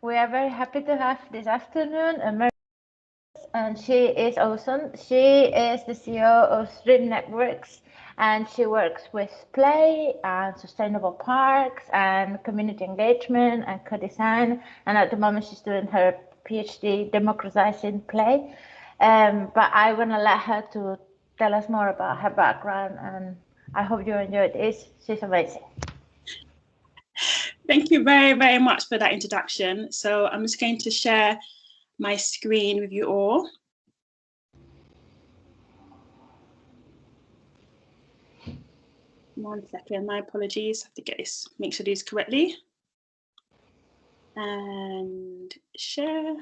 We are very happy to have this afternoon Maire, and she is awesome. She is the CEO of Stream Networks, and she works with play and sustainable parks and community engagement and co-design. And at the moment, she's doing her PhD democratizing play. But I want to let her to tell us more about her background, and I hope you enjoyed this. She's amazing. Thank you very, very much for that introduction. So I'm just going to share my screen with you all. One second, my apologies. I have to get this, make sure this correctly. And share.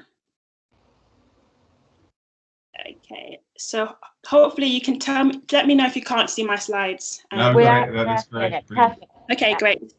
Okay, so hopefully you can tell me, let me know if you can't see my slides. No, great. That is great. Okay, great.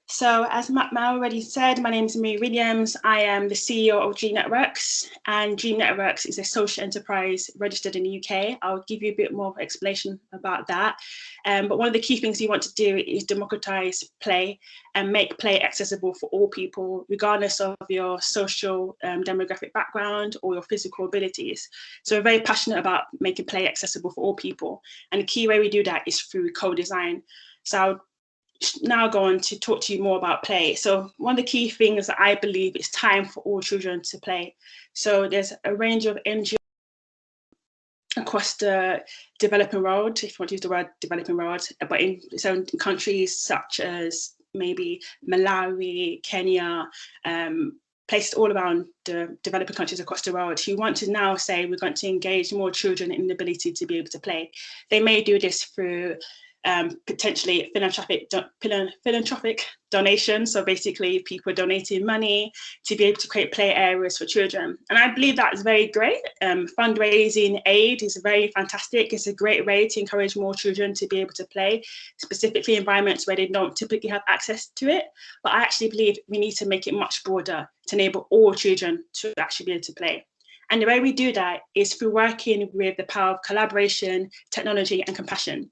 So as Matt already said, my name is Maire Williams. I am the CEO of Dream Networks, and Dream Networks is a social enterprise registered in the UK. I'll give you a bit more explanation about that. But one of the key things we want to do is democratize play and make play accessible for all people, regardless of your social demographic background or your physical abilities. So we're very passionate about making play accessible for all people. And the key way we do that is through co-design. So I'll now go on to talk to you more about play. So one of the key things that I believe is time for all children to play. So there's a range of NGOs across the developing world, if you want to use the word developing world, but in certain countries such as maybe Malawi, Kenya, places all around the developing countries across the world who want to now say we're going to engage more children in the ability to be able to play. They may do this through potentially philanthropic donations. So basically people donating money to be able to create play areas for children. And I believe that is very great. Fundraising aid is very fantastic. It's a great way to encourage more children to be able to play, specifically environments where they don't typically have access to it. But I actually believe we need to make it much broader to enable all children to actually be able to play. And the way we do that is through working with the power of collaboration, technology, and compassion,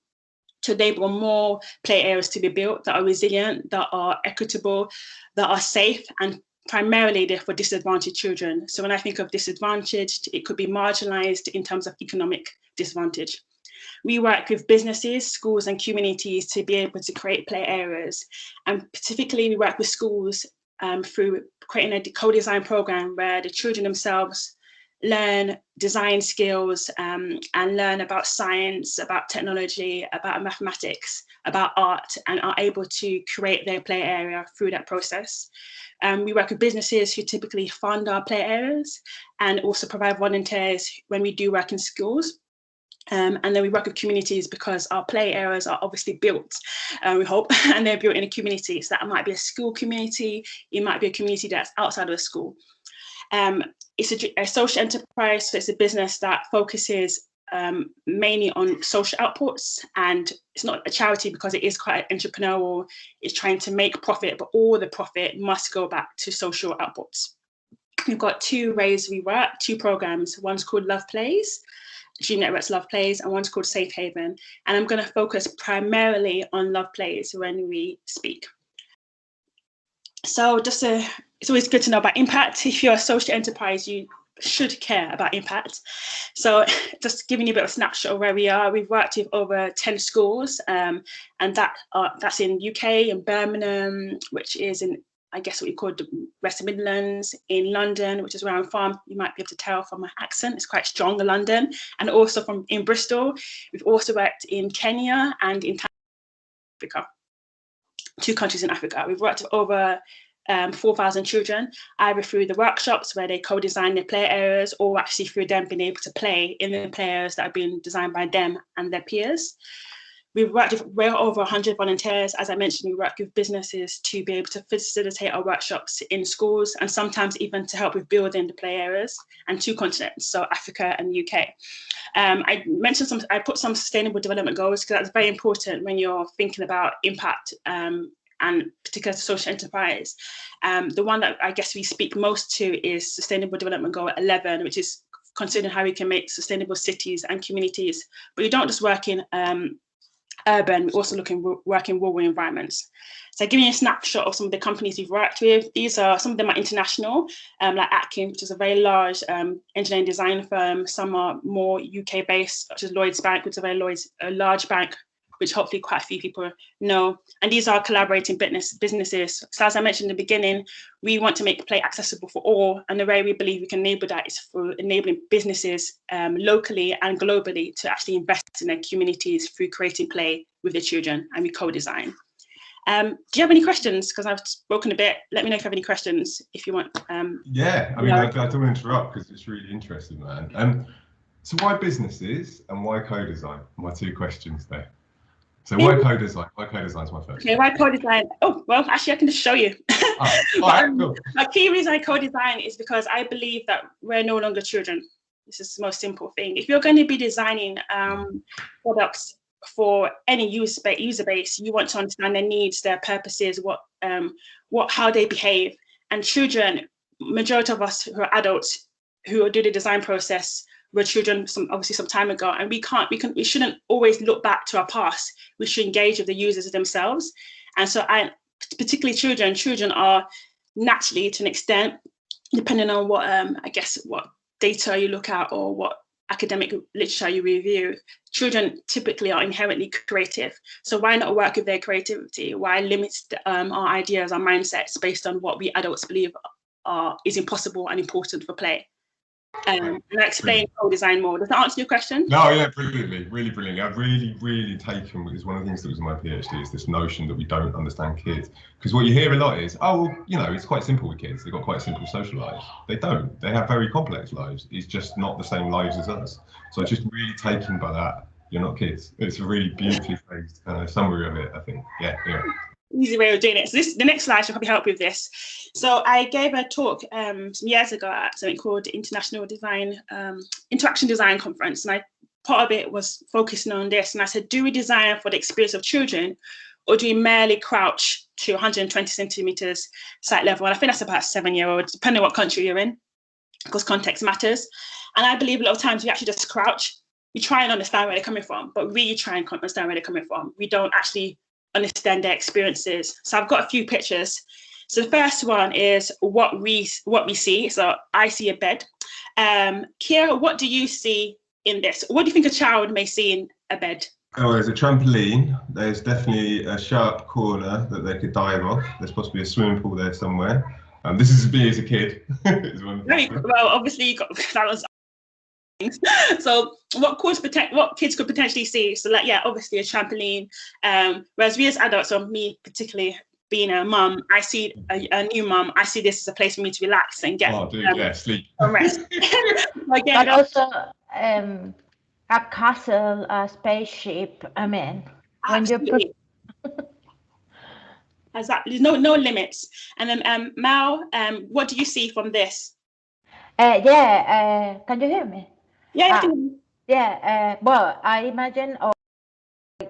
to enable more play areas to be built that are resilient, that are equitable, that are safe, and primarily they're for disadvantaged children. So when I think of disadvantaged, it could be marginalized in terms of economic disadvantage. We work with businesses, schools, and communities to be able to create play areas. And specifically, we work with schools through creating a co-design program where the children themselves learn design skills and learn about science, about technology, about mathematics, about art, and are able to create their play area through that process. We work with businesses who typically fund our play areas and also provide volunteers when we do work in schools. And then we work with communities because our play areas are obviously built, we hope, and they're built in a community. So that might be a school community, it might be a community that's outside of a school. It's a social enterprise, so it's a business that focuses mainly on social outputs, and it's not a charity because it is quite entrepreneurial. It's trying to make profit, but all the profit must go back to social outputs. We've got two ways we work, two programs. One's called Love Plays, Dream Networks Love Plays, and one's called Safe Haven. And I'm going to focus primarily on Love Plays when we speak. So just it's always good to know about impact. If you're a social enterprise, you should care about impact. So just giving you a bit of a snapshot of where we are. We've worked with over 10 schools, and that's in UK, in Birmingham, which is in, I guess, what you call the West Midlands, in London, which is where I'm from. You might be able to tell from my accent, it's quite strong in London, and also in Bristol. We've also worked in Kenya and in Africa, 2 countries in Africa. We've worked with over 4,000 children, either through the workshops where they co-design their play areas, or actually through them being able to play in the play areas that have been designed by them and their peers. We've worked with well over 100 volunteers. As I mentioned, we work with businesses to be able to facilitate our workshops in schools, and sometimes even to help with building the play areas, and 2 continents, so Africa and the UK. I put some sustainable development goals because that's very important when you're thinking about impact and particularly social enterprise. The one that I guess we speak most to is Sustainable Development Goal 11, which is considering how we can make sustainable cities and communities. But you don't just work in urban. We also work in rural environments. So giving you a snapshot of some of the companies we've worked with. These are, some of them are international, like Atkins, which is a very large engineering design firm. Some are more UK based, such as Lloyds Bank, which is a large bank, which hopefully quite a few people know. And these are collaborating businesses. So as I mentioned in the beginning, we want to make play accessible for all. And the way we believe we can enable that is for enabling businesses locally and globally to actually invest in their communities through creating play with their children, and we co-design. Do you have any questions? Because I've spoken a bit. Let me know if you have any questions, if you want. Yeah, I mean, I don't want to interrupt because it's really interesting, man. So why businesses and why co-design? My two questions there. So why co-design? Why co-design is my first. Okay, why co-design? Oh, well, actually, I can just show you. Cool. My key reason I co-design is because I believe that we're no longer children. This is the most simple thing. If you're going to be designing products for any user base, you want to understand their needs, their purposes, how they behave. And children, majority of us who are adults who do the design process were children obviously some time ago, and we shouldn't always look back to our past. We should engage with the users themselves. And so particularly children are naturally, to an extent, depending on what what data you look at or what academic literature you review, children typically are inherently creative. So why not work with their creativity? Why limit our ideas, our mindsets based on what we adults believe is impossible and important for play? And I explain co-design more. Does that answer your question? No, yeah, brilliantly, really brilliantly. I've really taken, is one of the things that was in my PhD, is this notion that we don't understand kids. Because what you hear a lot is, oh, you know, it's quite simple with kids. They've got quite simple social lives. They don't. They have very complex lives. It's just not the same lives as us. So it's just really taken by that. You're not kids. It's a really beautifully phrased kind of summary of it, I think. Yeah. Easy way of doing it. So the next slide should probably help with this. So I gave a talk some years ago at something called the International Interaction Design Conference, and part of it was focusing on this. And I said, do we design for the experience of children, or do we merely crouch to 120 centimeters sight level? And I think that's about 7-year-olds, depending on what country you're in, because context matters. And I believe a lot of times we actually just crouch. We try and understand where they're coming from, but really try and understand where they're coming from. We don't actually understand their experiences. So I've got a few pictures. So the first one is what we see. So I see a bed. Kira, what do you see in this? What do you think a child may see in a bed? Oh, there's a trampoline. There's definitely a sharp corner that they could dive off. There's possibly a swimming pool there somewhere. This is me as a kid. Well, obviously you got that was. So what kids could potentially see? So like, yeah, obviously a trampoline. Whereas we as adults, or me particularly being a mum, I see a new mum. I see this as a place for me to relax and get sleep. Rest. But also a castle, a spaceship. I mean, absolutely. Exactly. There's no limits. And then Mal, what do you see from this? Can you hear me? Yeah. Well, I imagine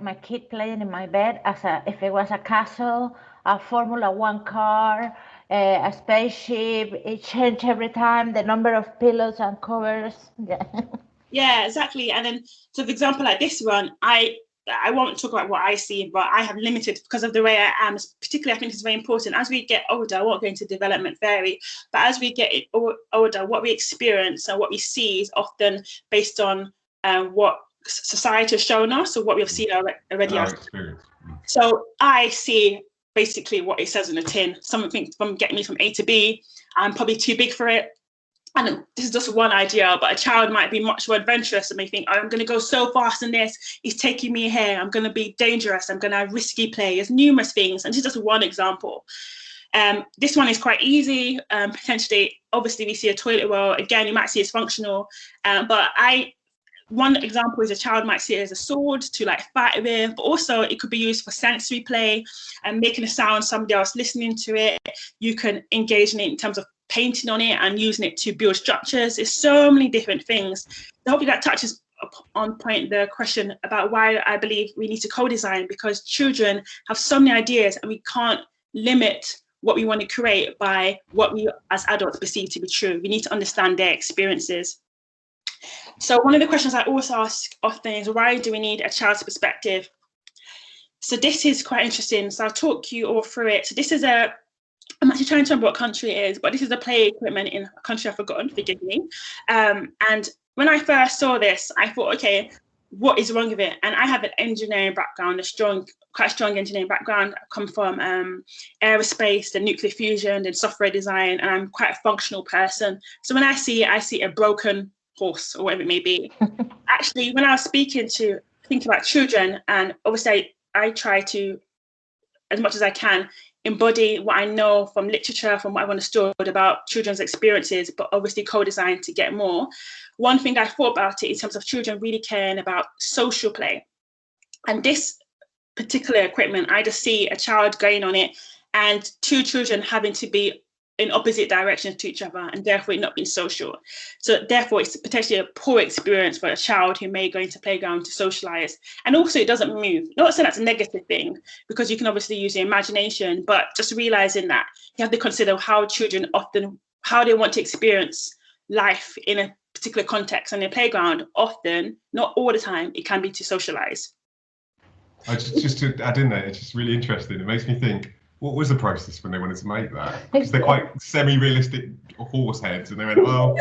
my kid playing in my bed as if it was a castle, a Formula One car, a spaceship. It changed every time, the number of pillows and covers. Yeah, exactly. And then, so for example, like this one, I won't talk about what I see, but I have limited, because of the way I am, particularly I think it's very important. As we get older, I won't go into development theory, but as we get older, what we experience and what we see is often based on what society has shown us or what we've seen already. So I see basically what it says in the tin. Something from getting me from A to B. I'm probably too big for it. And this is just one idea, but a child might be much more adventurous and may think, oh, I'm going to go so fast in this. He's taking me here. I'm going to be dangerous. I'm going to have risky play. There's numerous things. And this is just one example. This one is quite easy. Potentially, obviously, we see a toilet roll. Again, you might see it's functional. But one example is a child might see it as a sword to like fight with, but also it could be used for sensory play and making a sound, somebody else listening to it. You can engage in it in terms of painting on it and using it to build structures. There's so many different things. So hopefully that touches on point the question about why I believe we need to co-design, because children have so many ideas and we can't limit what we want to create by what we as adults perceive to be true. We need to understand their experiences. So one of the questions I also ask often is, why do we need a child's perspective? So this is quite interesting. So I'll talk you all through it. So this is I'm actually trying to remember what country it is, but this is a play equipment in a country I've forgotten, forgive me. And when I first saw this, I thought, okay, what is wrong with it? And I have an engineering background, quite strong engineering background. I come from aerospace, and nuclear fusion, and software design, and I'm quite a functional person. So when I see it, I see a broken horse or whatever it may be. Actually, when I was thinking about children, and obviously I try to, as much as I can, embody what I know from literature, from what I've understood about children's experiences, but obviously co-design to get more. One thing I thought about it in terms of children really caring about social play. And this particular equipment, I just see a child going on it and two children having to be in opposite directions to each other, and therefore it not being social. So therefore it's potentially a poor experience for a child who may go into playground to socialize. And also it doesn't move. Not saying that's a negative thing, because you can obviously use your imagination, but just realizing that you have to consider how children often, how they want to experience life in a particular context. And in playground, often, not all the time, it can be to socialize. Just to add in there, it's just really interesting. It makes me think, what was the process when they wanted to make that? Because they're quite semi-realistic horse heads, and they went, well,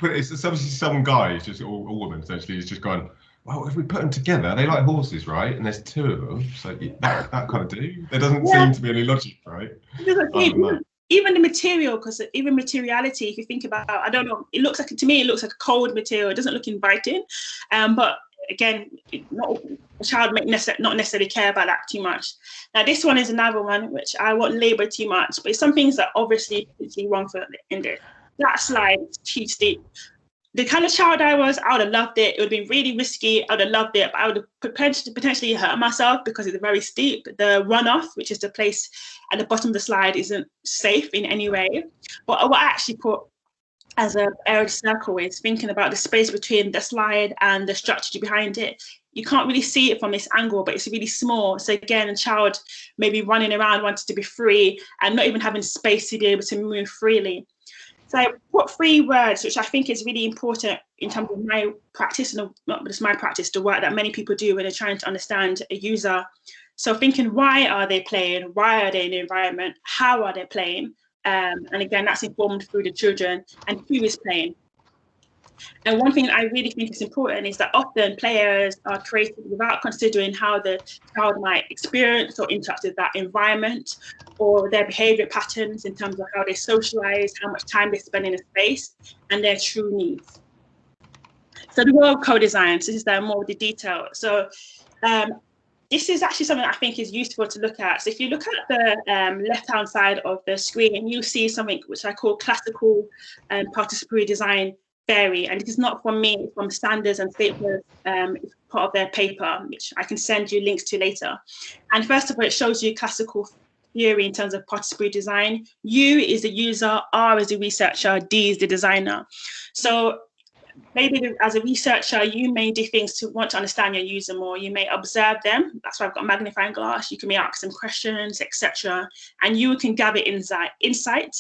it's obviously some guys, just or woman essentially, is just gone, well, if we put them together, they like horses, right? And there's two of them, so that kind of do. There doesn't seem to be any logic, right? Even the material, because even materiality, if you think about, I don't know, it looks like, to me, it looks like a cold material. It doesn't look inviting, but again, a child may not necessarily care about that too much. Now, this one is another one which I won't labor too much, but some things that obviously wrong for in there. That slide is too steep. The kind of child I was, I would have loved it. It would have been really risky. I would have loved it, but I would have potentially hurt myself because it's very steep. The runoff, which is the place at the bottom of the slide, isn't safe in any way. But what I actually put as an area circle is thinking about the space between the slide and the structure behind it. You can't really see it from this angle, but it's really small. So again, a child maybe running around, wanting to be free and not even having space to be able to move freely. So I put 3 words, which I think is really important in terms of my practice, and not just my practice, the work that many people do when they're trying to understand a user. So thinking, why are they playing? Why are they in the environment? How are they playing? And again, that's informed through the children, and who is playing. And one thing I really think is important is that often players are created without considering how the child might experience or interact with that environment, or their behavior patterns in terms of how they socialize, how much time they spend in a space, and their true needs. So the role of co-design, this is more of the detail. So this is actually something I think is useful to look at. So if you look at the left-hand side of the screen, you see something which I call classical participatory design theory. And it is not from me, it's from Sanders and Staples, it's part of their paper, which I can send you links to later. And first of all, it shows you classical theory in terms of participatory design. U is the user, R is the researcher, D is the designer. So maybe as a researcher, you may do things to want to understand your user more. You may observe them. That's why I've got a magnifying glass. You can ask them questions, etc. And you can gather insight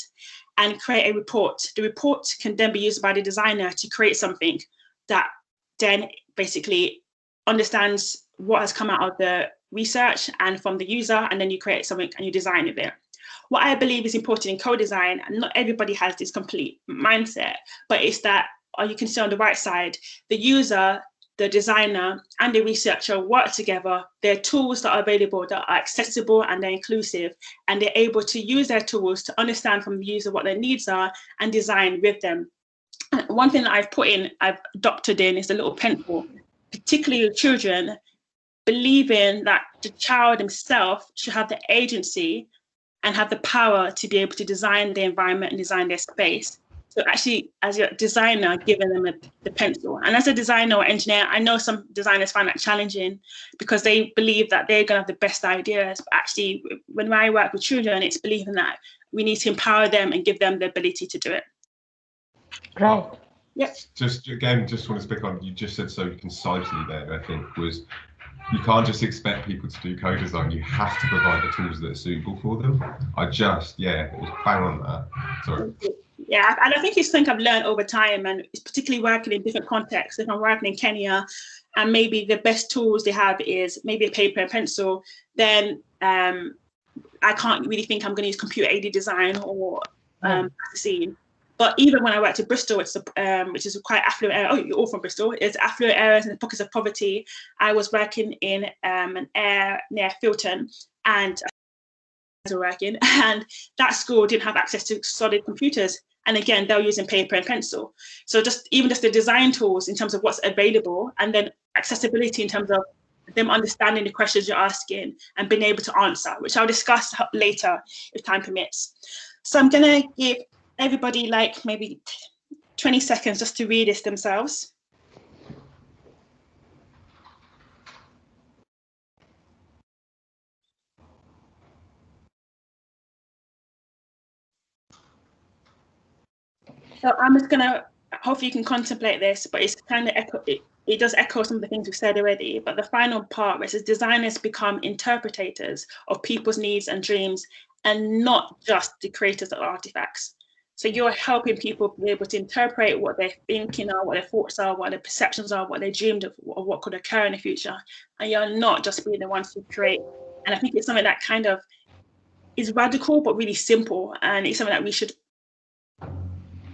and create a report. The report can then be used by the designer to create something that then basically understands what has come out of the research and from the user, and then you create something and you design it. What I believe is important in co-design, and not everybody has this complete mindset, but it's that, you can see on the right side, the user, the designer, and the researcher work together. There are tools that are available that are accessible and they're inclusive, and they're able to use their tools to understand from the user what their needs are and design with them. And one thing that I've adopted in is a little pencil, particularly with children, believing that the child himself should have the agency and have the power to be able to design the environment and design their space. So actually, as a designer, giving them the pencil. And as a designer or engineer, I know some designers find that challenging because they believe that they're going to have the best ideas. But actually, when I work with children, it's believing that we need to empower them and give them the ability to do it. Right. Yep. Just want to speak on, you just said so concisely there, I think, was you can't just expect people to do co-design. You have to provide the tools that are suitable for them. It was bang on that. Sorry. Yeah, and I think it's something I've learned over time, and it's particularly working in different contexts. If I'm working in Kenya, and maybe the best tools they have is maybe a paper and pencil, then I can't really think I'm going to use computer-aided design or scene. But even when I worked at Bristol, which is quite affluent area, oh, you're all from Bristol, it's affluent areas and pockets of poverty. I was working in an area near Filton, and working, and that school didn't have access to solid computers. And again, they're using paper and pencil. So just the design tools in terms of what's available, and then accessibility in terms of them understanding the questions you're asking and being able to answer, which I'll discuss later if time permits. So I'm gonna give everybody like maybe 20 seconds just to read this themselves. So I'm just gonna, hopefully you can contemplate this, but it's kind of it does echo some of the things we've said already. But the final part, where it says designers become interpretators of people's needs and dreams, and not just the creators of artifacts. So you're helping people be able to interpret what they're thinking are, what their thoughts are, what their perceptions are, what they dreamed of, or what could occur in the future. And you're not just being the ones to create. And I think it's something that kind of is radical, but really simple. And it's something that we should,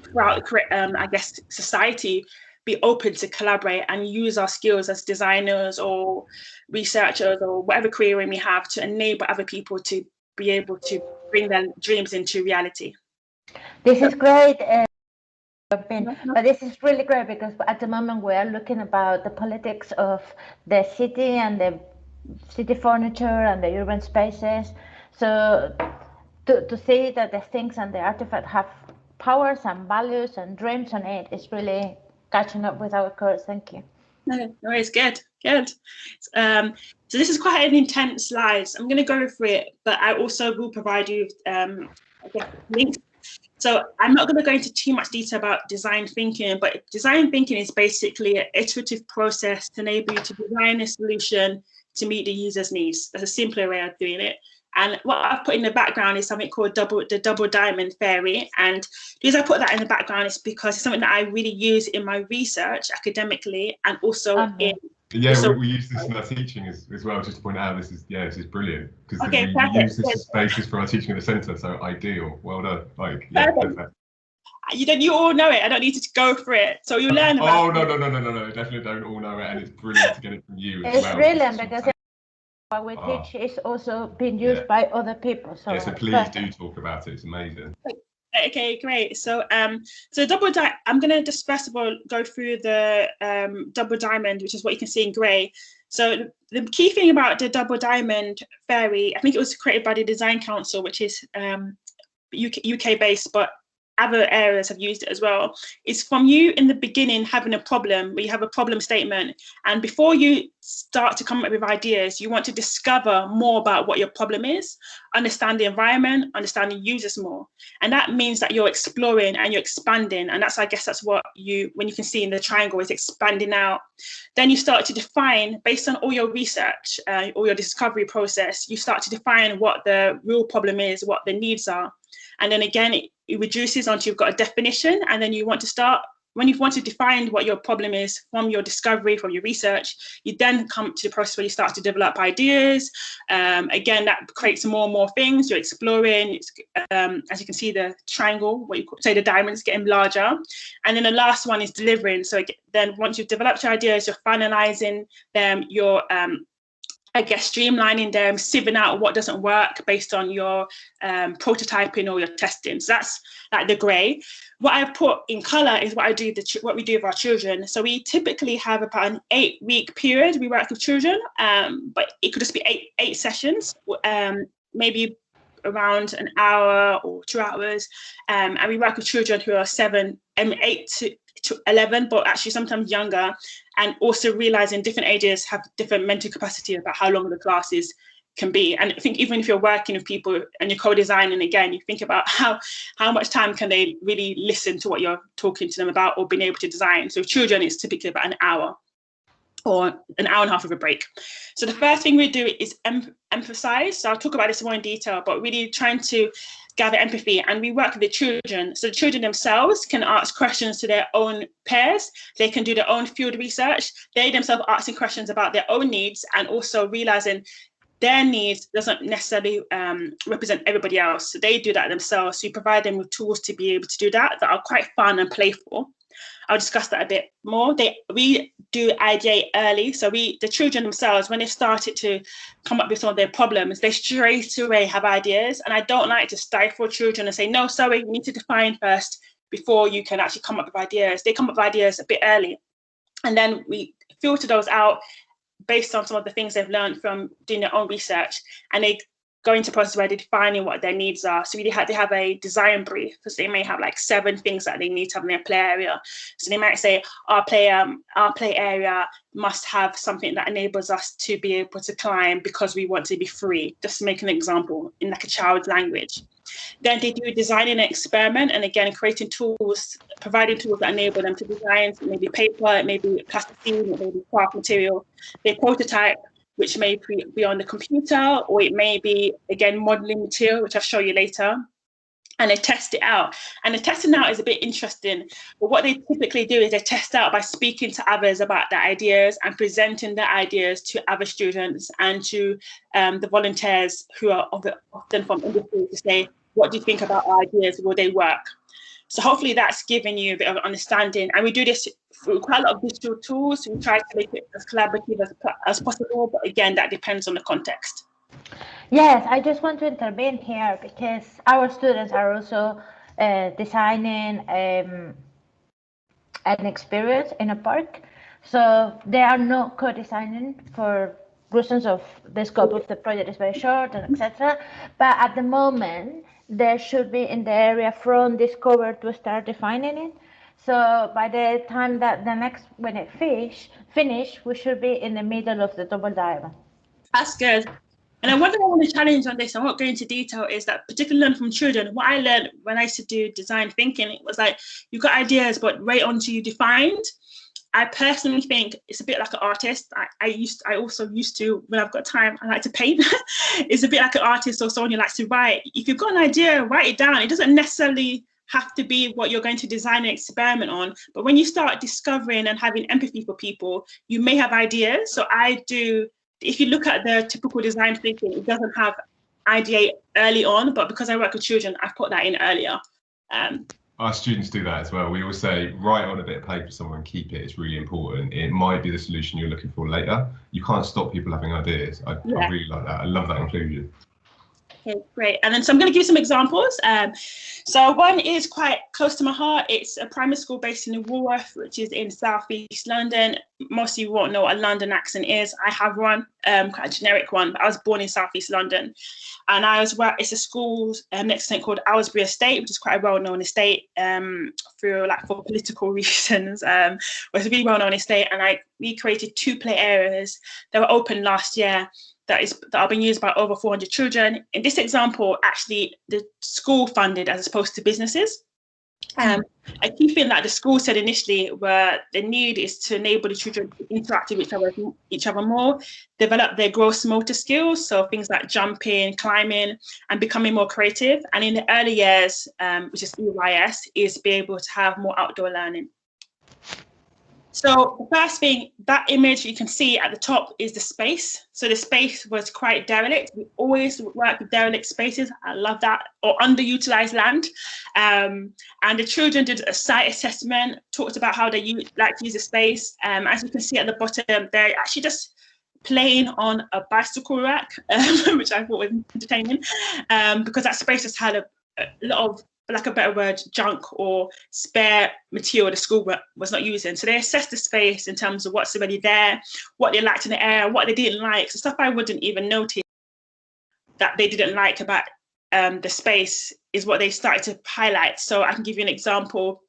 throughout, I guess, society, be open to collaborate and use our skills as designers or researchers or whatever career we have to enable other people to be able to bring their dreams into reality. This is great, but this is really great because at the moment we are looking about the politics of the city and the city furniture and the urban spaces. So to see that the things and the artifact have powers and values and dreams on it is really catching up with our course. Thank you. No, it's good. So this is quite an intense slide. I'm going to go through it, but I also will provide you links. So I'm not going to go into too much detail about design thinking, but design thinking is basically an iterative process to enable you to design a solution to meet the user's needs. That's a simpler way of doing it. And what I've put in the background is something called the double diamond theory. And the reason I put that in the background is because it's something that I really use in my research academically, and also in. Yeah, we use this in our teaching as well, just to point out this is brilliant, because we use this as basis for our teaching at the centre, so ideal. Well done. Perfect. You all know it. I don't need to go for it. So you learn about it. No, definitely don't all know it, and it's brilliant to get it from you as well. It's brilliant because what we teach is also being used by other people. So please do talk about it. It's amazing. Okay, great. So I'm going to just first of all go through the double diamond, which is what you can see in grey. So the key thing about the double diamond theory, I think it was created by the Design Council, which is UK based, but other areas have used it as well, is from you in the beginning having a problem, where you have a problem statement, and before you start to come up with ideas, you want to discover more about what your problem is, understand the environment, understand the users more. And that means that you're exploring and you're expanding, and I guess that's what when you can see in the triangle, is expanding out. Then you start to define, based on all your research, all your discovery process, you start to define what the real problem is, what the needs are. And then again, it reduces onto you've got a definition, and then you want to start, when you want to define what your problem is from your discovery, from your research, you then come to the process where you start to develop ideas. Again, that creates more and more things. You're exploring, as you can see, the triangle, what you say the diamond's getting larger. And then the last one is delivering. So then once you've developed your ideas, you're finalizing them, you're I guess streamlining them, sieving out what doesn't work based on your prototyping or your testing. So that's like the grey. What I put in colour is what we do with our children. So we typically have about an 8-week period we work with children, but it could just be eight sessions, maybe around an hour or 2 hours, and we work with children who are 8 to 11, but actually sometimes younger, and also realizing different ages have different mental capacity about how long the classes can be. And I think even if you're working with people and you're co-designing, again, you think about how much time can they really listen to what you're talking to them about or being able to design. So with children, it's typically about an hour or an hour and a half of a break. So the first thing we do is emphasize. So I'll talk about this more in detail, but really trying to gather empathy, and we work with the children. So the children themselves can ask questions to their own peers. They can do their own field research. They themselves asking questions about their own needs, and also realizing their needs doesn't necessarily represent everybody else. So they do that themselves. So we provide them with tools to be able to do that are quite fun and playful. I'll discuss that a bit more. We do ideate early. So the children themselves, when they started to come up with some of their problems, they straight away have ideas. And I don't like to stifle children and say, no, sorry, you need to define first before you can actually come up with ideas. They come up with ideas a bit early. And then we filter those out based on some of the things they've learned from doing their own research. And they go into a process where they're defining what their needs are. So they have a design brief, because they may have like 7 things that they need to have in their play area. So they might say, our play area must have something that enables us to be able to climb because we want to be free, just to make an example in like a child's language. Then they do designing an experiment, and again, creating tools, providing tools that enable them to design. So maybe paper, it may be plasticine, it may be craft material. They prototype, which may be on the computer, or it may be, again, modeling material, which I'll show you later. And they test it out. And the testing out is a bit interesting. But what they typically do is they test out by speaking to others about their ideas and presenting their ideas to other students and to the volunteers who are often from industry to say, what do you think about our ideas? Will they work? So hopefully that's given you a bit of understanding. And we do this through quite a lot of digital tools. We try to make it as collaborative as possible. But again, that depends on the context. Yes, I just want to intervene here because our students are also designing an experience in a park. So they are not co-designing for reasons of the scope of the project is very short and etc. But at the moment, they should be in the area from discover to start defining it. So by the time that when it finish, we should be in the middle of the double diagram. That's good. And then one thing I want to challenge on this, I won't go into detail, is that particularly learn from children. What I learned when I used to do design thinking, it was like, you've got ideas, but wait until you defined. I personally think it's a bit like an artist. I also used to, when I've got time, I like to paint. It's a bit like an artist or someone who likes to write. If you've got an idea, write it down. It doesn't necessarily have to be what you're going to design an experiment on. But when you start discovering and having empathy for people, you may have ideas. So if you look at the typical design thinking, it doesn't have ideate early on, but because I work with children, I've put that in earlier. Our students do that as well. We always say, write on a bit of paper somewhere and keep it. It's really important. It might be the solution you're looking for later. You can't stop people having ideas. I really like that. I love that inclusion. Okay, great. And then so I'm going to give you some examples. So one is quite close to my heart. It's a primary school based in Woolworth, which is in southeast London. Most of you won't know what a London accent is. I have one, quite a generic one, but I was born in southeast London. And it's a school next to called Aylesbury Estate, which is quite a well-known estate for political reasons. It's a really well-known estate. And we created 2 play areas that were open last year that are being used by over 400 children. In this example, actually, the school funded as opposed to businesses. A key thing that the school said initially were the need is to enable the children to interact with each other more, develop their gross motor skills, so things like jumping, climbing, and becoming more creative. And in the early years, which is EYS, is be able to have more outdoor learning. So the first thing, that image you can see at the top is the space. So the space was quite derelict. We always work with derelict spaces. I love that, or underutilized land. And the children did a site assessment, talked about how they like to use the space. As you can see at the bottom, they're actually just playing on a bicycle rack, which I thought was entertaining, because that space has had a lot of, for lack of a better word, junk or spare material the school was not using. So they assessed the space in terms of what's already there, what they liked in the area, what they didn't like. So stuff I wouldn't even notice that they didn't like about the space is what they started to highlight. So I can give you an example.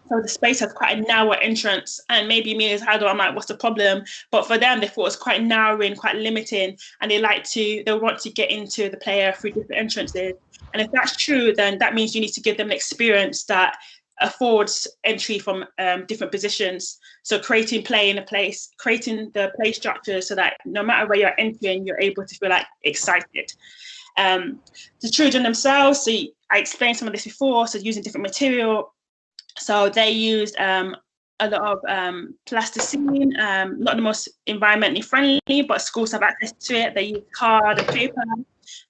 So the space has quite a narrow entrance, and maybe me as adult, I'm like, what's the problem? But for them, they thought it was quite narrowing, quite limiting, and they want to get into the play area through different entrances. And if that's true, then that means you need to give them an experience that affords entry from different positions. So creating play in a place, creating the play structure so that no matter where you're entering, you're able to feel like excited. The children themselves, so I explained some of this before, so using different material. So they used a lot of plasticine, not the most environmentally friendly, but schools have access to it. They use card and paper.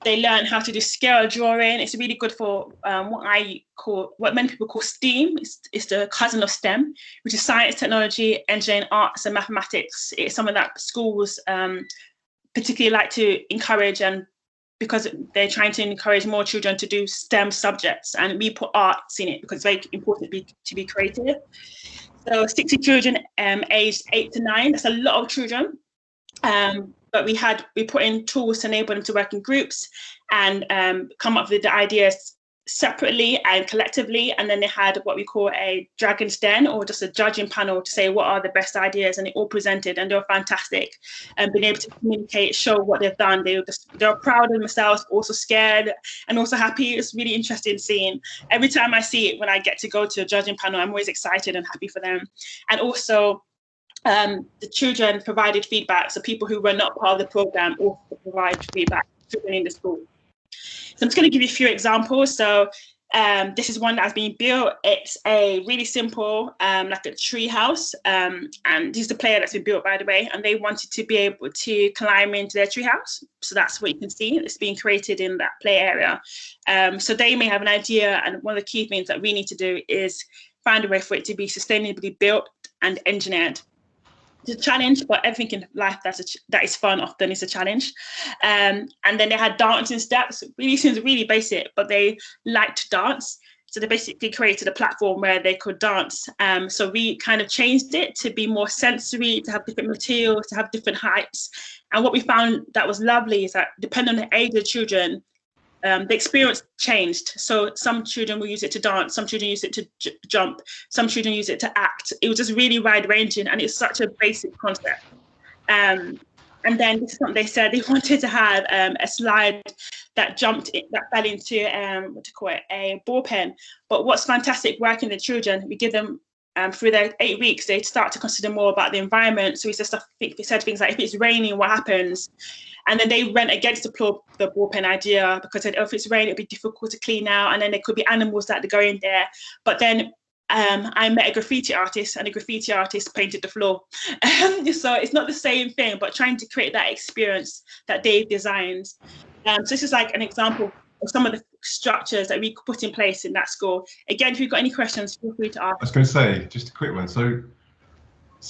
They learn how to do scale drawing. It's really good for what many people call STEAM. It's the cousin of STEM, which is science, technology, engineering, arts, and mathematics. It's something that schools particularly like to encourage, and because they're trying to encourage more children to do STEM subjects, and we put arts in it because it's very important to be creative. So 60 children aged 8 to 9. That's a lot of children. But we put in tools to enable them to work in groups and come up with the ideas separately and collectively. And then they had what we call a dragon's den, or just a judging panel, to say what are the best ideas, and they all presented, and they were fantastic and being able to communicate, show what they've done. They were proud of themselves, also scared and also happy. It's really interesting seeing. Every time I see it, when I get to go to a judging panel, I'm always excited and happy for them. And also the children provided feedback, so people who were not part of the program also provide feedback to in the school. So I'm just going to give you a few examples. So this is one that's been built. It's a really simple, like a tree house. And this is the player that's been built, by the way. And they wanted to be able to climb into their tree house. So that's what you can see. It's being created in that play area. So they may have an idea. And one of the key things that we need to do is find a way for it to be sustainably built and engineered. It's a challenge, but everything in life that is fun often is a challenge. And then they had dancing steps. Really seems really basic, but they liked to dance. So they basically created a platform where they could dance. So we kind of changed it to be more sensory, to have different materials, to have different heights. And what we found that was lovely is that depending on the age of the children, the experience changed. So some children will use it to dance, some children use it to jump, some children use it to act. It was just really wide ranging, and it's such a basic concept. And then this is something they said they wanted to have a slide that fell into a ball pen. But what's fantastic working with the children, we give them through their 8 weeks, they start to consider more about the environment. So we said things like, if it's raining, what happens? And then they went against the ball pen idea, because if it's raining, it'd be difficult to clean out. And then there could be animals that go in there. But then I met a graffiti artist, and the graffiti artist painted the floor. So it's not the same thing, but trying to create that experience that they've designed. So this is like an example of some of the structures that we could put in place in that school. Again, if you've got any questions, feel free to ask. I was going to say, just a quick one. So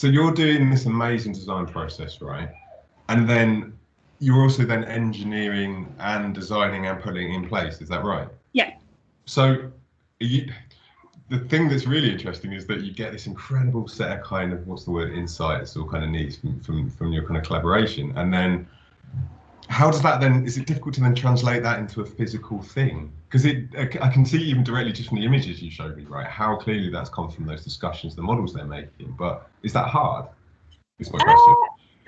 you're doing this amazing design process, right? And then you're also then engineering and designing and putting in place, is that right? Yeah. So the thing that's really interesting is that you get this incredible set of kind of, what's the word, insights or kind of needs from your kind of collaboration. And then how does that then, is it difficult to then translate that into a physical thing? Because I can see even directly just from the images you showed me, right, how clearly that's come from those discussions, the models they're making. But is that hard? Is my question.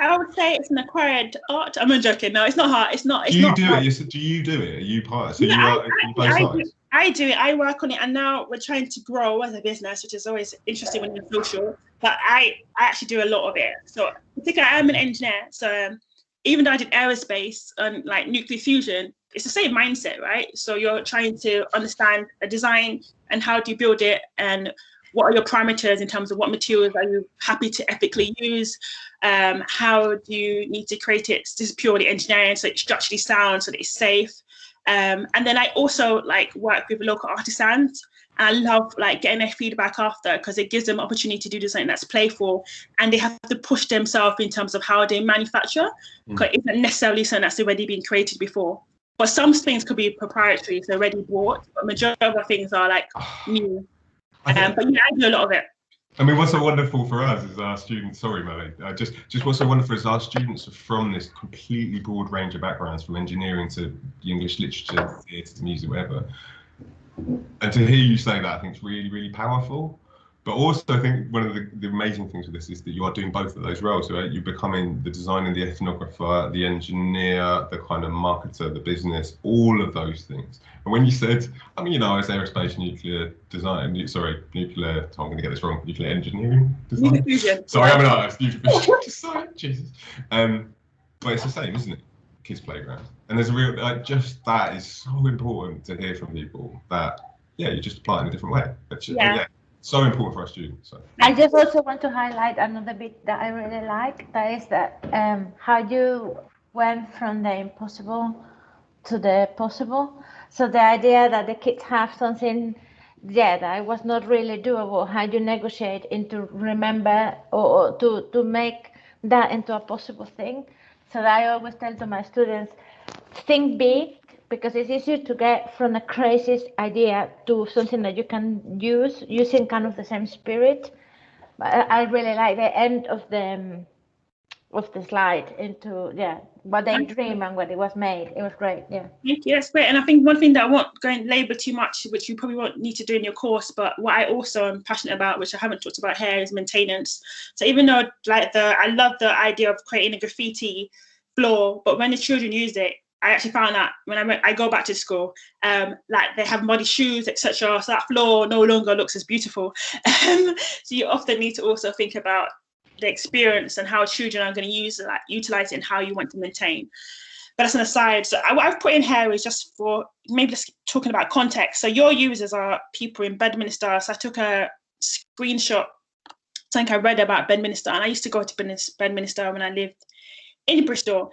I would say it's an acquired art. I'm not joking. No, it's not hard. It's not. Do you do it? Are you part of it? So yeah, you are both sides? I do it. I work on it, and now we're trying to grow as a business, which is always interesting when you're social. But I actually do a lot of it. So particularly, I'm an engineer. So even though I did aerospace and like nuclear fusion, it's the same mindset, right? So you're trying to understand a design and how do you build it, and what are your parameters in terms of what materials are you happy to ethically use? How do you need to create it? This is purely engineering, so it's structurally sound, so that it's safe. And then I also like work with local artisans. And I love like getting their feedback after, because it gives them opportunity to do something that's playful, and they have to push themselves in terms of how they manufacture, because it isn't necessarily something that's already been created before. But some things could be proprietary, so already bought, but majority of the things are like new. But yeah, I do a lot of it. I mean, what's so wonderful for us is our students, sorry, Maire, just what's so wonderful is our students are from this completely broad range of backgrounds, from engineering to English literature, theatre to music, whatever. And to hear you say that, I think is really, really powerful. But also, I think one of the amazing things with this is that you are doing both of those roles. So you're becoming the designer, the ethnographer, the engineer, the kind of marketer, the business, all of those things. And when you said, I mean, I was aerospace, nuclear design, nuclear, I'm going to get this wrong, nuclear engineering design. Nuclear fusion. Sorry, I'm an artist, nuclear fusion design, Jesus. But it's the same, isn't it? kids' playgrounds. And there's a real, like, just that is so important to hear from people that, yeah, you just apply it in a different way. Yeah, so important for our students. So. I just also want to highlight another bit that I really like. That is that how you went from the impossible to the possible. So the idea that the kids have something, that was not really doable, how you negotiate into remember or to make that into a possible thing. So that I always tell to my students, think big, because it's easier to get from a crazy idea to something that you can use using kind of the same spirit. But I really like the end of the slide into what they dream and what it was made. It was great. Thank you, that's great. And I think one thing that I won't go and labour too much, which you probably won't need to do in your course, but what I also am passionate about, which I haven't talked about here, is maintenance. So even though I love the idea of creating a graffiti floor, but when the children use it, I actually found that when I go back to school, like they have muddy shoes, etc. So that floor no longer looks as beautiful. So you often need to also think about the experience and how children are going to utilize it and how you want to maintain. But that's an aside. So what I've put in here is just for maybe just talking about context. So your users are people in Bedminster. So I took a screenshot, something I read about Bedminster, and I used to go to Bedminster when I lived in Bristol,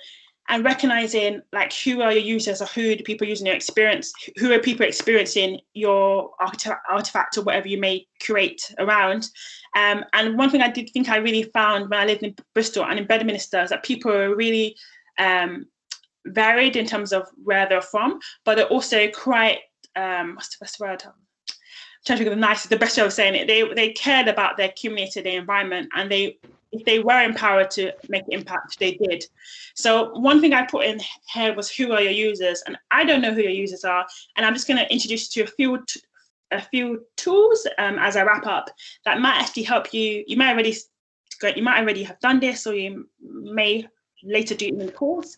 and recognizing like who are your users, or who are the people using your experience, who are people experiencing your artifact or whatever you may create around. And one thing I did think I really found when I lived in Bristol and in Bedminster is that people are really varied in terms of where they're from, but they're also quite, what's the best word? I'm trying to think of the best way of saying it. They cared about their community, their environment, and if they were empowered to make an impact, they did. So one thing I put in here was who are your users, and I don't know who your users are, and I'm just going to introduce you to a few tools as I wrap up that might actually help you. You might already have done this, or you may later do it in the course.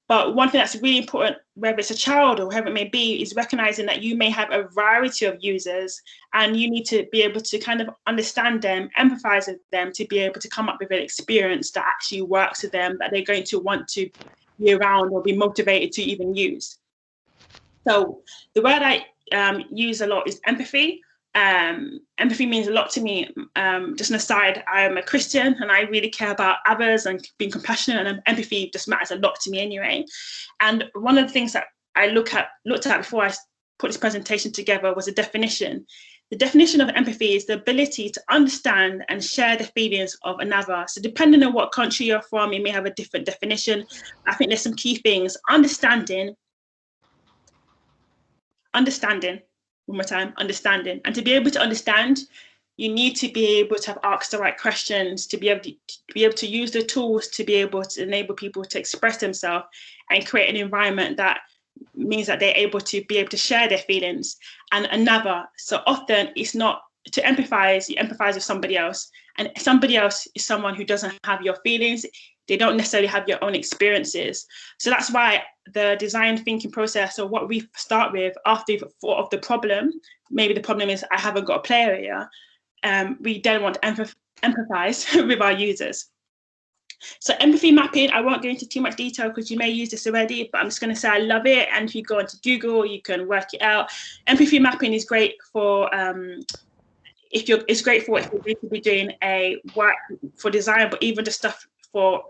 But one thing that's really important, whether it's a child or whoever it may be, is recognizing that you may have a variety of users, and you need to be able to kind of understand them, empathize with them, to be able to come up with an experience that actually works with them, that they're going to want to be around or be motivated to even use. So the word I use a lot is empathy. Empathy means a lot to me. Just an aside, I am a Christian and I really care about others and being compassionate, and empathy just matters a lot to me anyway. And one of the things that I looked at before I put this presentation together was a definition. The definition of empathy is the ability to understand and share the feelings of another. So depending on what country you're from, you may have a different definition. I think there's some key things. Understanding. One more time, understanding. And to be able to understand, you need to be able to have asked the right questions, to be able to use the tools to be able to enable people to express themselves and create an environment that means that they're able to share their feelings. And another, so often it's not to empathize, you empathize with somebody else, and somebody else is someone who doesn't have your feelings. They don't necessarily have your own experiences. So that's why the design thinking process, or what we start with after we've thought of the problem, maybe the problem is I haven't got a play area, we then want to empathize with our users. So empathy mapping, I won't go into too much detail because you may use this already, but I'm just going to say I love it. And if you go into Google, you can work it out. Empathy mapping is great for if you're going to be doing a work for design, but even just stuff for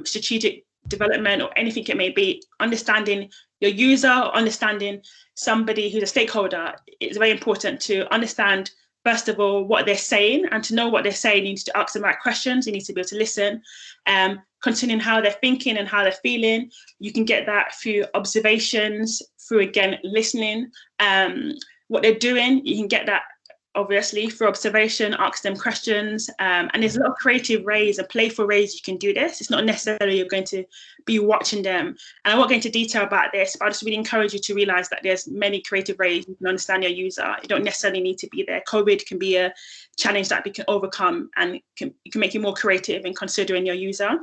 strategic development or anything it may be. Understanding your user, understanding somebody who's a stakeholder, it's very important to understand, first of all, what they're saying, and to know what they're saying, you need to ask the right questions, you need to be able to listen, considering how they're thinking and how they're feeling. You can get that through observations, through, again, listening, what they're doing, you can get that obviously through observation, ask them questions, and there's a lot of creative ways and playful ways you can do this. It's not necessarily you're going to be watching them, and I won't go into detail about this, but I just really encourage you to realize that there's many creative ways you can understand your user. You don't necessarily need to be there. COVID can be a challenge that we can overcome, and it can make you more creative in considering your user.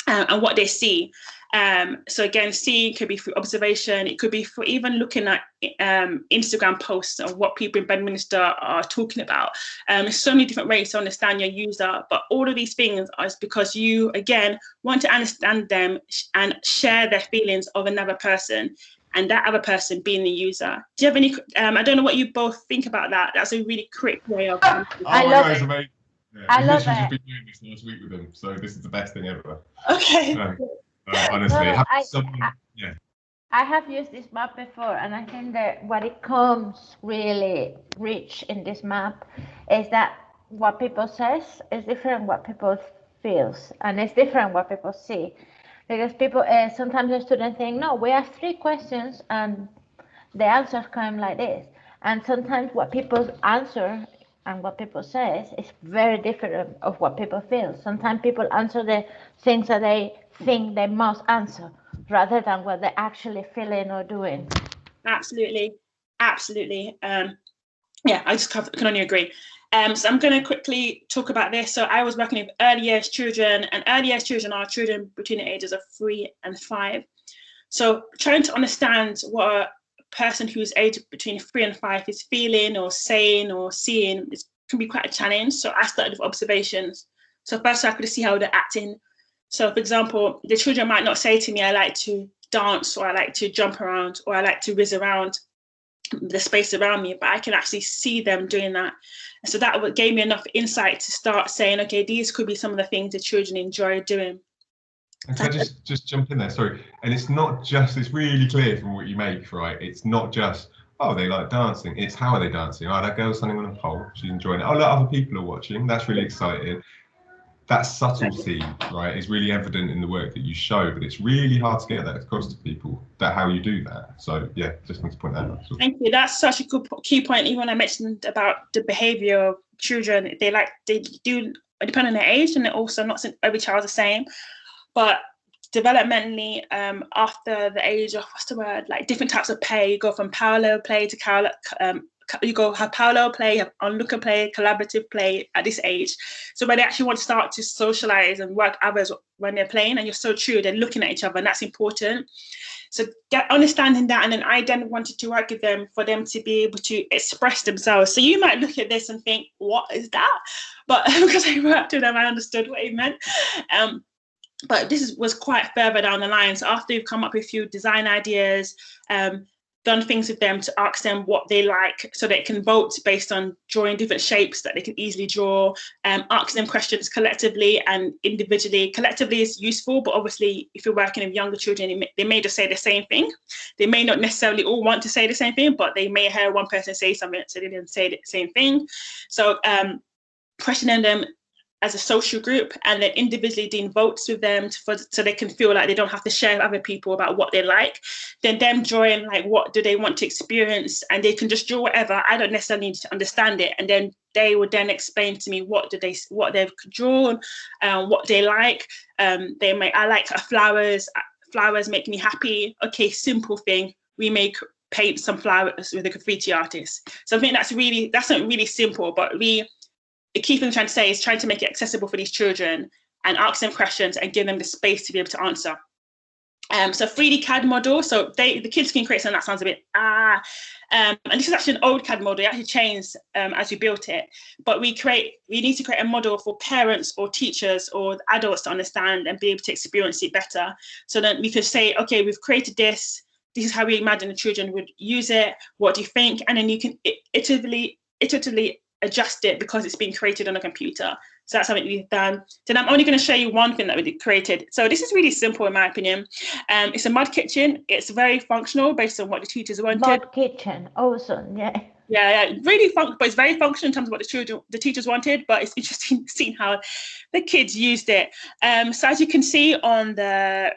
and what they see. So again, seeing could be through observation. It could be for even looking at Instagram posts of what people in Bedminster are talking about. There's so many different ways to understand your user, but all of these things is because you, again, want to understand them and share their feelings of another person, and that other person being the user. Do you have any, I don't know what you both think about that. That's a really quick way of... I love it. Amazing. Yeah, I love literally it. just been doing this last week with them, so this is the best thing ever. Okay. Honestly, No, yeah. I have used this map before, and I think that what it comes really rich in this map is that what people says is different what people feels, and it's different what people see. Because people, sometimes the students think, no, we have 3 questions and the answers come like this. And sometimes what people answer and what people say is very different of what people feel. Sometimes people answer the things that they think they must answer rather than what they're actually feeling or doing. Absolutely. Yeah, I just can only agree. So I'm going to quickly talk about this. So I was working with early years children, and early years children are children between the ages of 3 and 5. So trying to understand what a person who's aged between 3 and 5 is feeling or saying or seeing can be quite a challenge. So I started with observations. So first I could see how they're acting. So for example, the children might not say to me, I like to dance, or I like to jump around, or I like to whiz around the space around me, but I can actually see them doing that. And so that gave me enough insight to start saying, okay, these could be some of the things the children enjoy doing. And can I just jump in there? Sorry. And it's not just, it's really clear from what you make, right? It's not just, oh, they like dancing. It's how are they dancing? Oh, that girl's standing on a pole. She's enjoying it. Oh, look, other people are watching. That's really exciting. That subtlety, right, is really evident in the work that you show, but it's really hard to get that across to people, that how you do that. So yeah, just want to point that out. Thank you. That's such a good key point. Even when I mentioned about the behaviour of children, they do depend on their age, and also not every child's the same. But developmentally, after the age of, what's the word, like different types of play, you go from parallel play to you go have parallel play, have onlooker play, collaborative play at this age. So when they actually want to start to socialize and work others when they're playing, and you're so true, they're looking at each other, and that's important. So understanding that, and then I then wanted to work with them for them to be able to express themselves. So you might look at this and think, what is that? But because I worked with them, I understood what it meant. But this was quite further down the line. So after we've come up with a few design ideas, done things with them to ask them what they like, so they can vote based on drawing different shapes that they can easily draw, ask them questions collectively and individually. Collectively is useful, but obviously if you're working with younger children, they may just say the same thing. They may not necessarily all want to say the same thing, but they may hear one person say something, so they didn't say the same thing. So questioning them as a social group, and then individually doing votes with them so they can feel like they don't have to share with other people about what they like. Then them drawing, like, what do they want to experience, and they can just draw whatever. I don't necessarily need to understand it, and then they would then explain to me what they've drawn, what they like. I like flowers make me happy. Okay, simple thing. We may paint some flowers with a graffiti artist. So I think that's not really simple, but the key thing I'm trying to say is trying to make it accessible for these children and ask them questions and give them the space to be able to answer. So 3D CAD model, so the kids can create something that sounds a bit, and this is actually an old CAD model. It actually changed as we built it, but we need to create a model for parents or teachers or adults to understand and be able to experience it better. So then we could say, okay, we've created this is how we imagine the children would use it, what do you think? And then you can iteratively adjust it because it's been created on a computer. So that's something we've done. Then I'm only going to show you one thing that we created. So this is really simple in my opinion. It's a mud kitchen. It's very functional based on what the teachers wanted. Mud kitchen, awesome, yeah. Yeah, really but it's very functional in terms of what the teachers wanted, but it's interesting seeing how the kids used it. So as you can see on the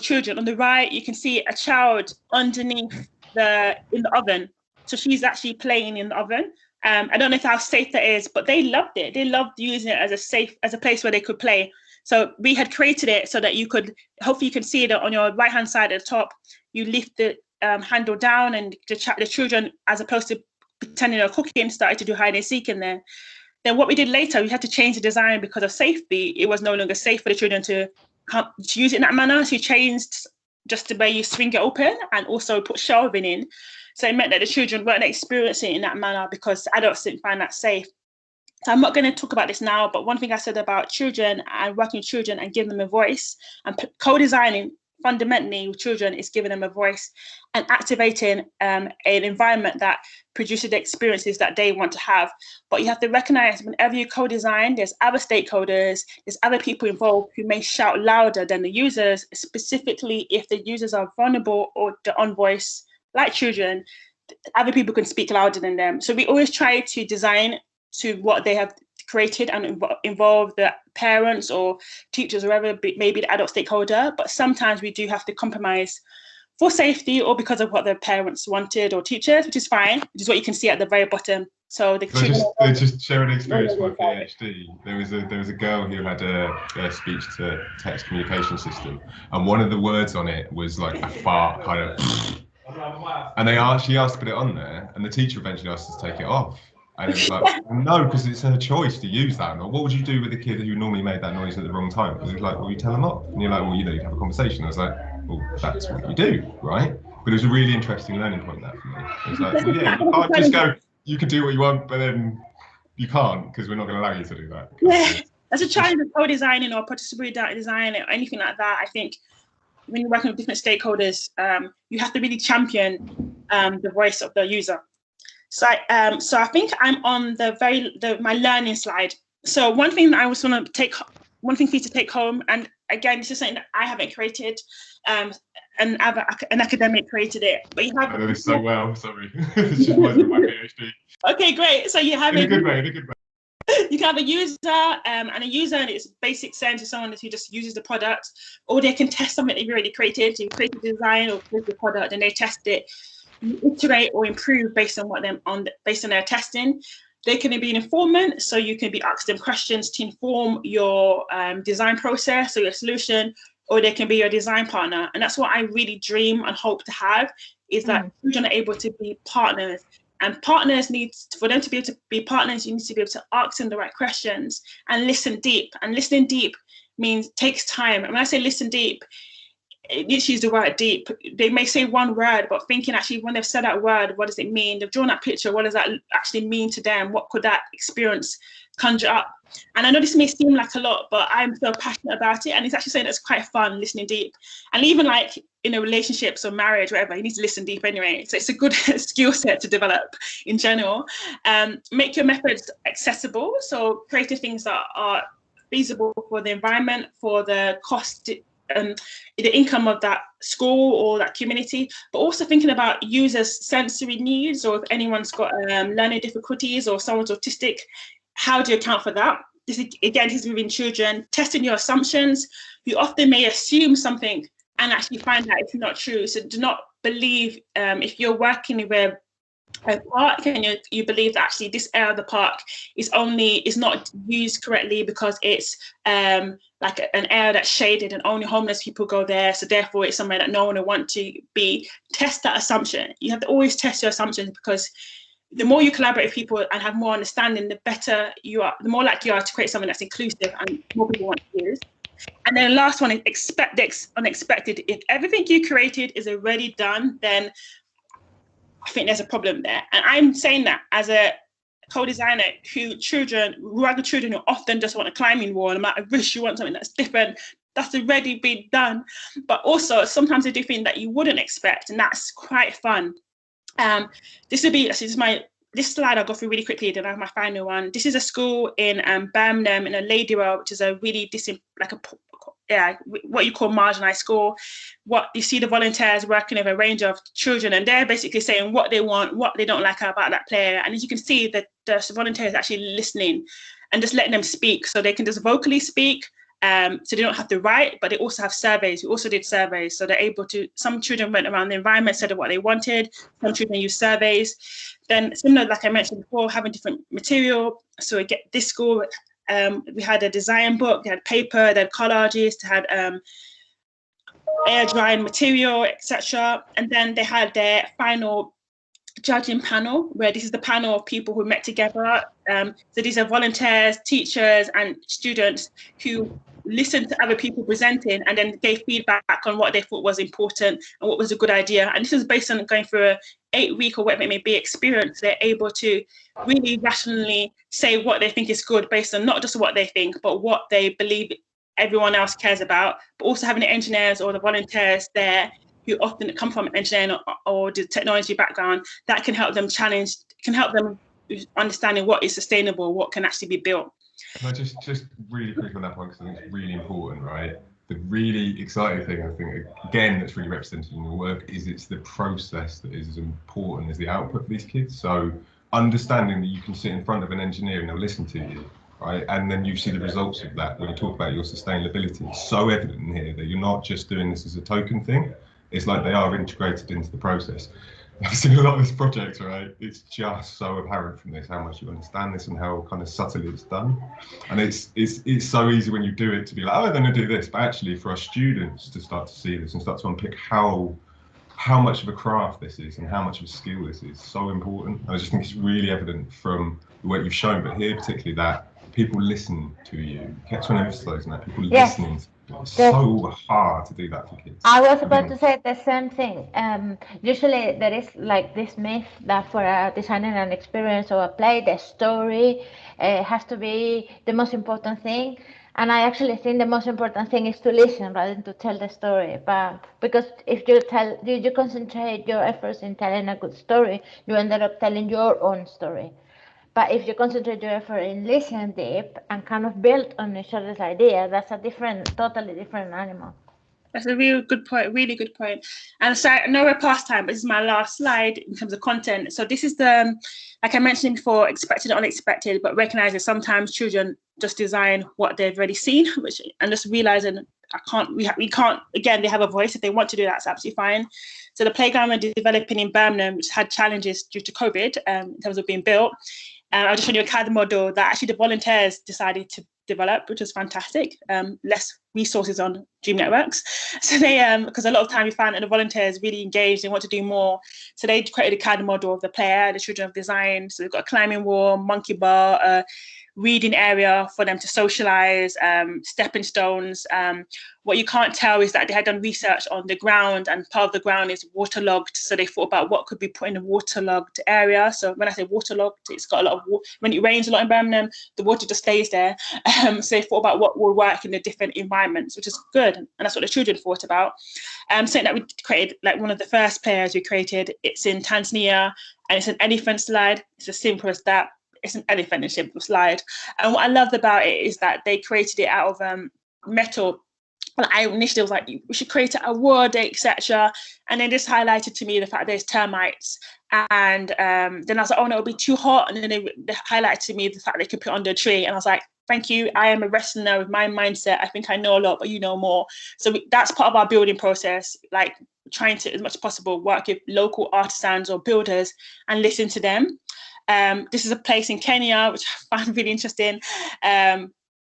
children on the right, you can see a child underneath in the oven. So she's actually playing in the oven. I don't know how safe that is, but they loved it. They loved using it as a place where they could play. So we had created it so that hopefully you can see it on your right-hand side at the top. You lift the handle down, and the children, as opposed to pretending they're cooking, started to do hide and seek in there. Then what we did later, we had to change the design because of safety. It was no longer safe for the children to to use it in that manner. So we changed just the way you swing it open and also put shelving in. So it meant that the children weren't experiencing it in that manner because adults didn't find that safe. So I'm not going to talk about this now, but one thing I said about children and working with children and giving them a voice and co-designing fundamentally with children is giving them a voice and activating an environment that produces the experiences that they want to have. But you have to recognize whenever you co-design, there's other stakeholders, there's other people involved who may shout louder than the users, specifically if the users are vulnerable or the on voice, like children, other people can speak louder than them. So we always try to design to what they have created and involve the parents or teachers or whoever may be the adult stakeholder. But sometimes we do have to compromise for safety or because of what the parents wanted or teachers, which is fine, which is what you can see at the very bottom. So the just share an experience with my PhD. There was a girl who had a speech to text communication system, and one of the words on it was like a fart kind of, and she asked to put it on there, and the teacher eventually asked us to take it off. And it was like, no, because it's her choice to use that. Or what would you do with a kid who normally made that noise at the wrong time? Because it was like, well, you tell them off. And you're like, well, you have a conversation. I was like, well, that's what you do, right? But it was a really interesting learning point that for me. It was like, well, yeah, you can't just go, you can do what you want, but then you can't because we're not going to allow you to do that. Yeah, that's a challenge of co-designing or participatory design or anything like that. I think when you're working with different stakeholders, you have to really champion the voice of the user. So I think I'm on my learning slide. So one thing that I was want to take, one thing for you to take home, and again, this is something that I haven't created, an academic created it, but you have. I know this so well. Sorry, this reminds me of my PhD. Okay, great. So you have in a good way. You can have a user, and a user in its basic sense is someone who just uses the product, or they can test something they've already created. So you create a design or create the product, and they test it. You iterate or improve based on based on their testing. They can be an informant, so you can be asking them questions to inform your design process or your solution, or they can be your design partner. And that's what I really dream and hope to have, is that children are able to be partners. And partners for them to be able to be partners, you need to be able to ask them the right questions and listen deep. And listening deep takes time. And when I say listen deep, it literally is the word deep. They may say one word, but thinking actually when they've said that word, what does it mean? They've drawn that picture, what does that actually mean to them? What could that experience conjure up? And I know this may seem like a lot, but I'm so passionate about it. And it's actually something that's quite fun, listening deep. And even like in a relationships or marriage, whatever, you need to listen deep anyway. So it's a good skill set to develop in general. Make your methods accessible. So creating things that are feasible for the environment, for the cost, the income of that school or that community, but also thinking about users' sensory needs, or if anyone's got learning difficulties or someone's autistic, how do you account for that? This again is within children. Testing your assumptions. You often may assume something and actually find out it's not true. So do not believe if you're working with a park and you believe that actually this area of the park is not used correctly because it's like an area that's shaded and only homeless people go there, so therefore it's somewhere that no one will want to be. Test that assumption. You have to always test your assumptions, because the more you collaborate with people and have more understanding, the better you are, the more likely you are to create something that's inclusive and more people want to use. And then the last one is expect the unexpected. If everything you created is already done, then I think there's a problem there. And I'm saying that as a co-designer who often just want a climbing wall. I'm like, I wish you want something that's different, that's already been done. But also sometimes they do things that you wouldn't expect, and that's quite fun. This slide I'll go through really quickly, then I have my final one. This is a school in Birmingham, in a Ladywell, which is a really what you call marginalised school. What you see the volunteers working with a range of children, and they're basically saying what they want, what they don't like about that player. And as you can see, that the volunteers actually listening and just letting them speak, so they can just vocally speak. So they don't have to write, but they also have surveys. We also did surveys, so they're able to. Some children went around the environment, said what they wanted. Some children used surveys. Then, similar, like I mentioned before, having different material. So we get this school. We had a design book, they had paper, they had collages, they had air drying material, etc. And then they had their final judging panel, where this is the panel of people who met together. So these are volunteers, teachers, and students who listened to other people presenting and then gave feedback on what they thought was important and what was a good idea. And this is based on going through a 8-week or whatever it may be experience. They're able to really rationally say what they think is good based on not just what they think, but what they believe everyone else cares about, but also having the engineers or the volunteers there who often come from engineering or the technology background that can help them understanding what is sustainable, what can actually be built. Can I just really quick on that point, because I think it's really important, right? The really exciting thing, I think, again, that's really represented in your work is it's the process that is as important as the output for these kids. So understanding that you can sit in front of an engineer and they'll listen to you, right? And then you see the results of that when you talk about your sustainability. It's so evident in here that you're not just doing this as a token thing. It's like they are integrated into the process. I've seen a lot of this project, right? It's just so apparent from this how much you understand this and how kind of subtly it's done. And it's so easy when you do it to be like, oh, I'm going to do this. But actually, for our students to start to see this and start to unpick how much of a craft this is and how much of a skill this is so important. And I just think it's really evident from the work you've shown, but here particularly that people listen to you. Kept trying to emphasize that people listening to you. It's so hard to do that for kids. I was about to say the same thing. Usually there is like this myth that for designing an experience or a play, the story has to be the most important thing. And I actually think the most important thing is to listen rather than to tell the story. But because if you concentrate your efforts in telling a good story, you end up telling your own story. But if you concentrate your effort in listening deep and kind of build on each other's idea, that's a totally different animal. That's a real good point, really good point. And so I know we're past time, but this is my last slide in terms of content. So this is the, like I mentioned before, expected and unexpected, but recognizing sometimes children just design what they've already seen, and just realizing we can't, again, they have a voice. If they want to do that, it's absolutely fine. So the playground we're developing in Birmingham, which had challenges due to COVID in terms of being built, I'll just show you a CAD model that actually the volunteers decided to develop, which was fantastic. Less resources on Dream Networks. So they, because a lot of time we found that the volunteers really engaged and want to do more. So they created a CAD model of the player, the children have designed. So they've got a climbing wall, monkey bar, reading area for them to socialize, stepping stones. What you can't tell is that they had done research on the ground, and part of the ground is waterlogged. So they thought about what could be put in a waterlogged area. So when I say waterlogged, it's got a lot of water. When it rains a lot in Birmingham, the water just stays there. So they thought about what will work in the different environments, which is good. And that's what the children thought about. Something that we created, like one of the first players we created, it's in Tanzania, and it's an elephant slide. It's as simple as that. It's an elephant in shape of a slide. And what I loved about it is that they created it out of metal. Well, I initially was like, we should create it out of wood, etc. And then this highlighted to me the fact there's termites. And then I was like, oh no, it'll be too hot. And then they highlighted to me the fact they could put it under a tree. And I was like, thank you. I am a wrestler with my mindset. I think I know a lot, but you know more. So that's part of our building process, like trying to, as much as possible, work with local artisans or builders and listen to them. This is a place in Kenya, which I found really interesting.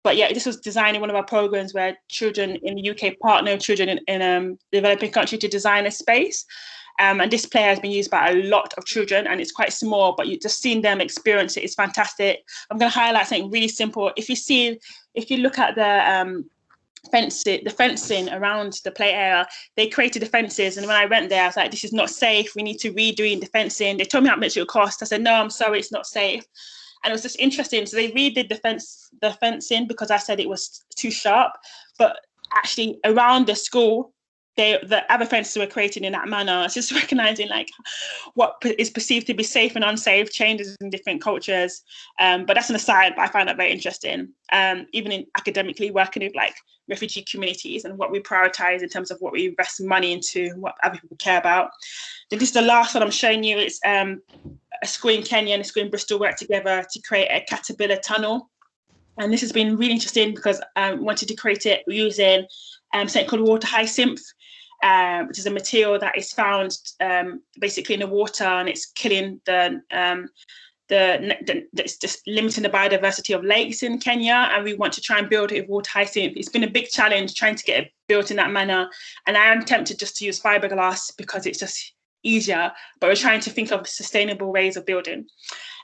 But yeah, this was designed in one of our programs where children in the UK partner with children in developing country to design a space. And this player has been used by a lot of children, and it's quite small, but you just seeing them experience it is fantastic. I'm going to highlight something really simple. If you look at the fencing around the play area, they created the fences, and when I went there I was like, this is not safe, we need to redo the fencing. They told me how much it would cost. I said, no, I'm sorry, it's not safe. And it was just interesting. So they redid the fencing because I said it was too sharp, but actually around the school the other fences were created in that manner. It's just recognizing like what is perceived to be safe and unsafe changes in different cultures. But that's an aside, but I find that very interesting. Even in academically working with like refugee communities and what we prioritize in terms of what we invest money into, what other people care about. Then this is the last one I'm showing you. It's a school in Kenya and a school in Bristol worked together to create a caterpillar tunnel. And this has been really interesting because I wanted to create it using something called water hyacinth, which is a material that is found basically in the water, and it's killing it's just limiting the biodiversity of lakes in Kenya. And we want to try and build it with water hyacinth. It's been a big challenge trying to get it built in that manner. And I am tempted just to use fiberglass because it's just easier, but we're trying to think of sustainable ways of building.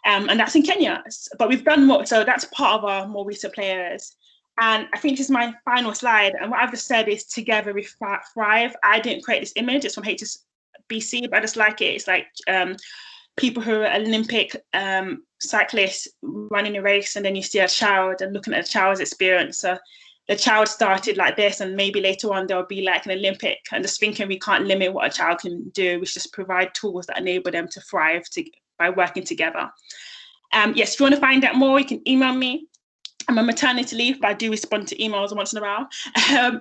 And that's in Kenya, but we've done more. So that's part of our more recent play areas. And I think this is my final slide. And what I've just said is together we thrive. I didn't create this image. It's from HSBC, but I just like it. It's like people who are Olympic cyclists running a race, and then you see a child and looking at a child's experience. So the child started like this, and maybe later on there'll be like an Olympic, and just thinking we can't limit what a child can do. We should just provide tools that enable them to thrive by working together. Yes, if you want to find out more, you can email me. I'm on maternity leave, but I do respond to emails once in a while.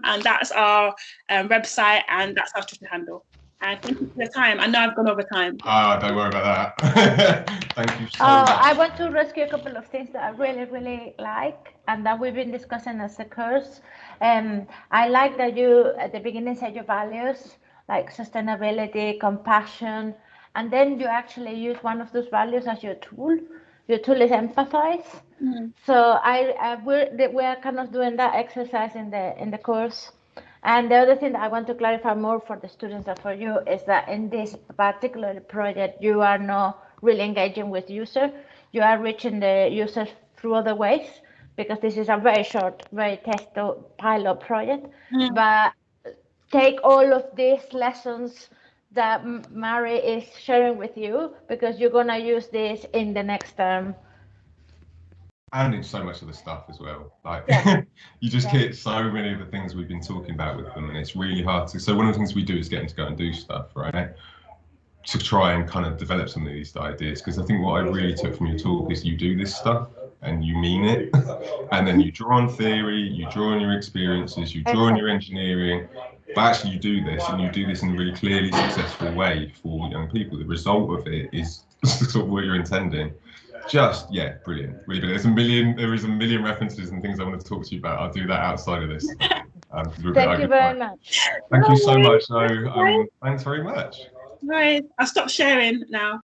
And that's our website, and that's our Twitter handle. Thank you for your time. I know I've gone over time. Don't worry about that. Thank you so much. I want to rescue a couple of things that I really, really like and that we've been discussing as a course. I like that you, at the beginning, said your values, like sustainability, compassion, and then you actually use one of those values as your tool. Your tool is empathize. Mm-hmm. So we're kind of doing that exercise in the course. And the other thing that I want to clarify more for the students and for you is that in this particular project, you are not really engaging with users. You are reaching the users through other ways, because this is a very short, very test pilot project. Mm-hmm. But take all of these lessons that Maire is sharing with you, because you're going to use this in the next term. And in so much of the stuff as well. Like, yeah. You just get so many of the things we've been talking about with them, and it's really hard to. So one of the things we do is get them to go and do stuff, right? To try and kind of develop some of these ideas. Because I think what I really took from your talk is you do this stuff and you mean it, and then you draw on theory, you draw on your experiences, you draw on your engineering, but actually you do this, and you do this in a really clearly successful way for young people. The result of it is sort of what you're intending. Just, yeah, brilliant, really brilliant. There is a million references and things I want to talk to you about. I'll do that outside of this. Thank you very much. Thank you so much. So, thanks very much. Right, I'll stop sharing now.